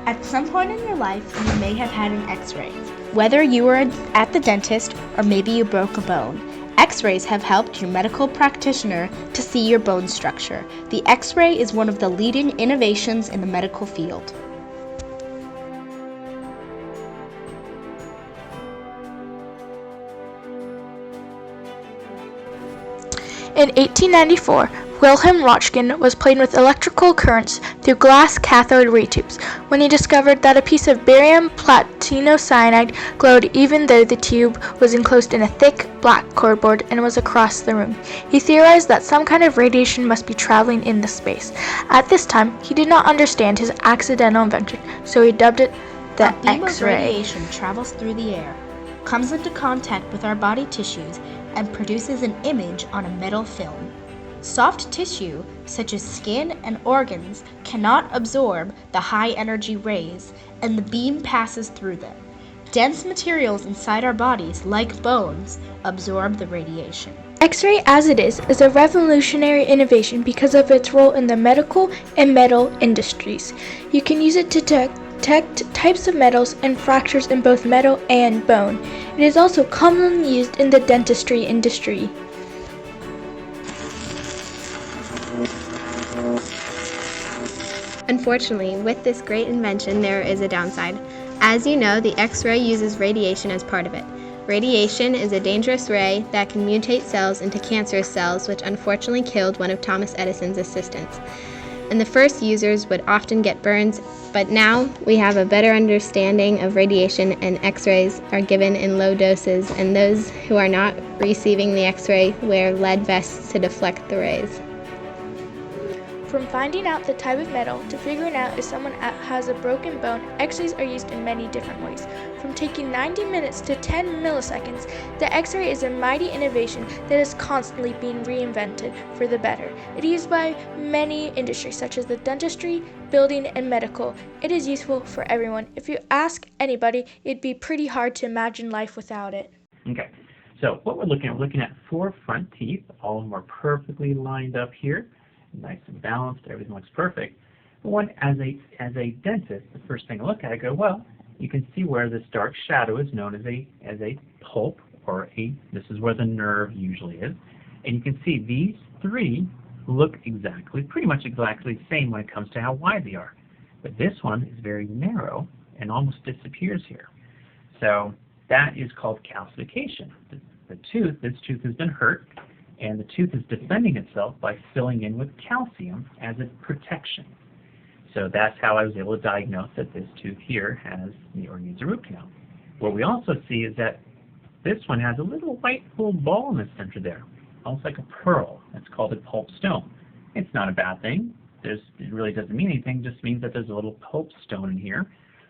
At some point in your life, you may have had an x-ray. Whether you were at the dentist or maybe you broke a bone, x-rays have helped your medical practitioner to see your bone structure. The x-ray is one of the leading innovations in the medical field. In 1894, Wilhelm Röntgen was playing with electrical currents through glass cathode ray tubes when he discovered that a piece of barium platinocyanide glowed even though the tube was enclosed in a thick, black cardboard and was across the room. He theorized that some kind of radiation must be traveling in the space. At this time, he did not understand his accidental invention, so he dubbed it the A beam of X-ray. radiation travels through the air, comes into contact with our body tissues, and produces an image on a metal film. Soft tissue, such as skin and organs, cannot absorb the high-energy rays, and the beam passes through them. Dense materials inside our bodies, like bones, absorb the radiation. X-ray as it is a revolutionary innovation because of its role in the medical and metal industries. You can use it to detect types of metals and fractures in both metal and bone. It is also commonly used in the dentistry industry. Unfortunately, with this great invention, there is a downside. As you know, the X-ray uses radiation as part of it. Radiation is a dangerous ray that can mutate cells into cancerous cells, which unfortunately killed one of Thomas Edison's assistants. And the first users would often get burns, but now we have a better understanding of radiation, and X-rays are given in low doses, and those who are not receiving the X-ray wear lead vests to deflect the rays. From finding out the type of metal to figuring out if someone has a broken bone, X-rays are used in many different ways. From taking 90 minutes to 10 milliseconds, the X-ray is a mighty innovation that is constantly being reinvented for the better. It is used by many industries such as the dentistry, building, and medical. It is useful for everyone. If you ask anybody, it'd be pretty hard to imagine life without it. Okay, so what we're looking at 4 front teeth. All of them are perfectly lined up here, nice and balanced. Everything looks perfect. But as a dentist, the first thing I look at, I go, well, you can see where this dark shadow is known as a pulp, or this is where the nerve usually is. And you can see these 3 look pretty much exactly the same when it comes to how wide they are. But this one is very narrow and almost disappears here. So that is called calcification. This tooth has been hurt, and the tooth is defending itself by filling in with calcium as a protection. So that's how I was able to diagnose that this tooth here needs a root canal. What we also see is that this one has a little white ball in the center there, almost like a pearl. It's called a pulp stone. It's not a bad thing. It really doesn't mean anything. It just means that there's a little pulp stone in here,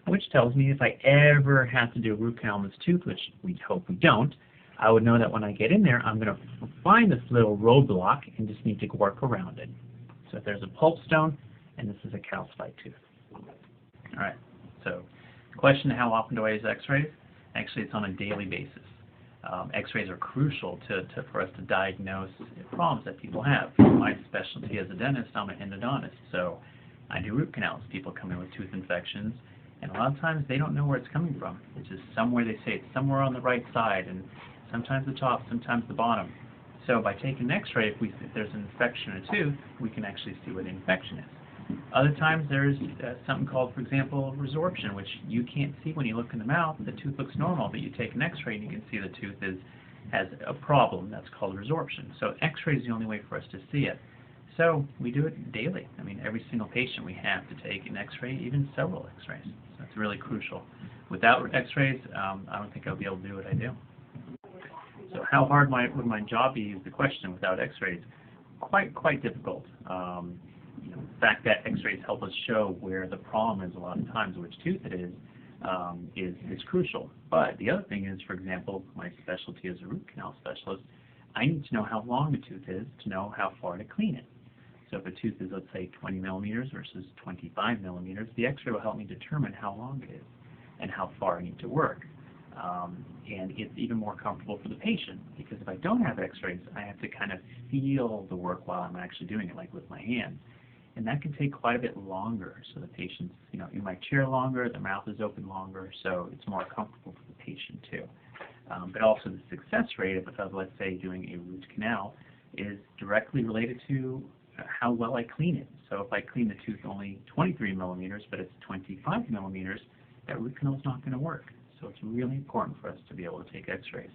which tells me if I ever have to do a root canal on this tooth, which we hope we don't, I would know that when I get in there, I'm going to find this little roadblock and just need to work around it. So if there's a pulp stone, and this is a calcified tooth. All right, so the question, how often do I use x-rays? Actually, it's on a daily basis. X-rays are crucial for us to diagnose problems that people have. My specialty as a dentist, I'm an endodontist, so I do root canals. People come in with tooth infections, and a lot of times they don't know where it's coming from. It's just somewhere, they say it's somewhere on the right side, and sometimes the top, sometimes the bottom. So by taking an x-ray, if there's an infection in a tooth, we can actually see what the infection is. Other times there's something called, for example, resorption, which you can't see when you look in the mouth. The tooth looks normal, but you take an x-ray and you can see the tooth has a problem. That's called resorption. So x-ray is the only way for us to see it. So we do it daily. I mean, every single patient we have to take an x-ray, even several x-rays. So it's really crucial. Without x-rays, I don't think I'll be able to do what I do. So how hard would my job be is the question without x-rays. Quite difficult. The fact that x-rays help us show where the problem is a lot of times, which tooth it is crucial. But the other thing is, for example, my specialty as a root canal specialist, I need to know how long the tooth is to know how far to clean it. So if a tooth is, let's say, 20 millimeters versus 25 millimeters, the x-ray will help me determine how long it is and how far I need to work. And it's even more comfortable for the patient, because if I don't have x-rays, I have to kind of feel the work while I'm actually doing it, like with my hand. And that can take quite a bit longer. So the patient's, in my chair longer, the mouth is open longer, so it's more comfortable for the patient too. But also the success rate of, let's say, doing a root canal is directly related to how well I clean it. So if I clean the tooth only 23 millimeters, but it's 25 millimeters, that root canal is not going to work. So it's really important for us to be able to take x-rays.